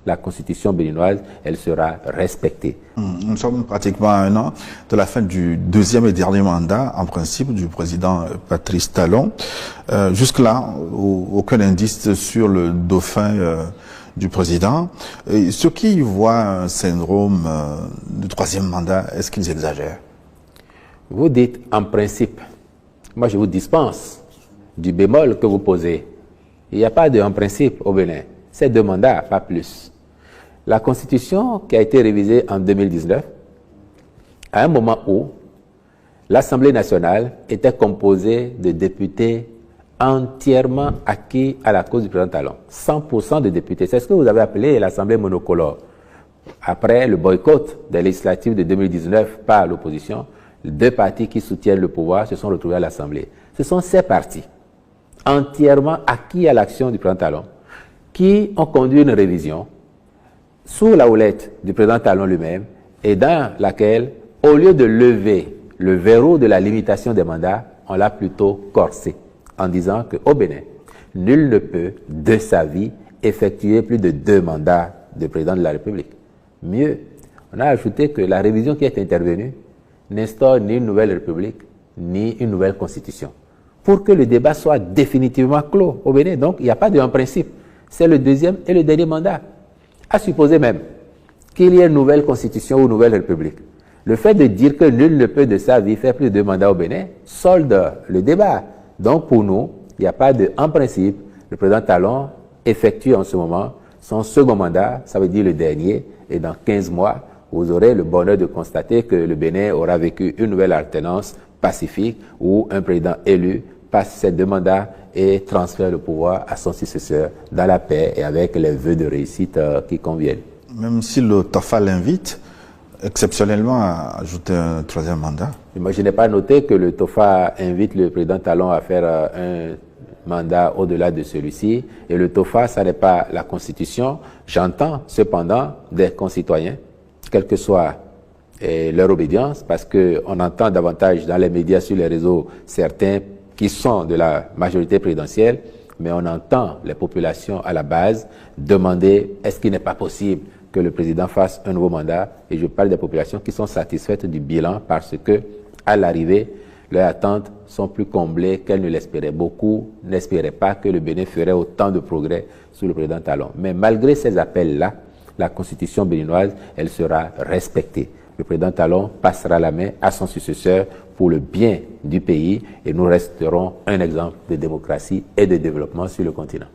la constitution béninoise, elle sera respectée. Nous sommes pratiquement à 1 an de la fin du deuxième et dernier mandat, en principe, du président Patrice Talon. Jusque-là, aucun indice sur le dauphin du président. Et ceux qui voient un syndrome du troisième mandat, est-ce qu'ils exagèrent? Vous dites en principe. Moi, je vous dispense du bémol que vous posez. Il n'y a pas de en principe au Bénin. C'est 2 mandats, pas plus. La Constitution qui a été révisée en 2019, à un moment où l'Assemblée nationale était composée de députés entièrement acquis à la cause du président Talon. 100% de députés. C'est ce que vous avez appelé l'Assemblée monocolore. Après le boycott des législatives de 2019 par l'opposition, 2 partis qui soutiennent le pouvoir se sont retrouvés à l'Assemblée. Ce sont ces partis, entièrement acquis à l'action du président Talon, qui ont conduit une révision sous la houlette du président Talon lui-même et dans laquelle, au lieu de lever le verrou de la limitation des mandats, on l'a plutôt corsé en disant qu'au Bénin, nul ne peut, de sa vie, effectuer plus de 2 mandats de président de la République. Mieux, on a ajouté que la révision qui est intervenue n'instaure ni une nouvelle République, ni une nouvelle Constitution. Pour que le débat soit définitivement clos au Bénin. Donc, il n'y a pas de en principe. C'est le deuxième et le dernier mandat. À supposer même qu'il y ait une nouvelle Constitution ou une nouvelle République. Le fait de dire que nul ne peut de sa vie faire plus de 2 mandats au Bénin solde le débat. Donc, pour nous, il n'y a pas de en principe. Le président Talon effectue en ce moment son second mandat, ça veut dire le dernier, et dans 15 mois, vous aurez le bonheur de constater que le Bénin aura vécu une nouvelle alternance pacifique où un président élu passe ses 2 mandats et transfère le pouvoir à son successeur dans la paix et avec les vœux de réussite qui conviennent. Même si le TOFA l'invite exceptionnellement à ajouter un 3e mandat. Moi, je n'ai pas noté que le TOFA invite le président Talon à faire un mandat au-delà de celui-ci. Et le TOFA, ça n'est pas la Constitution. J'entends cependant des concitoyens, quelle que soit leur obédience, parce qu'on entend davantage dans les médias, sur les réseaux, certains qui sont de la majorité présidentielle, mais on entend les populations à la base demander est-ce qu'il n'est pas possible que le président fasse un nouveau mandat, et je parle des populations qui sont satisfaites du bilan parce que, à l'arrivée, leurs attentes sont plus comblées qu'elles ne l'espéraient. Beaucoup n'espéraient pas que le Bénin ferait autant de progrès sous le président Talon. Mais malgré ces appels-là, la constitution béninoise, elle sera respectée. Le président Talon passera la main à son successeur pour le bien du pays et nous resterons un exemple de démocratie et de développement sur le continent.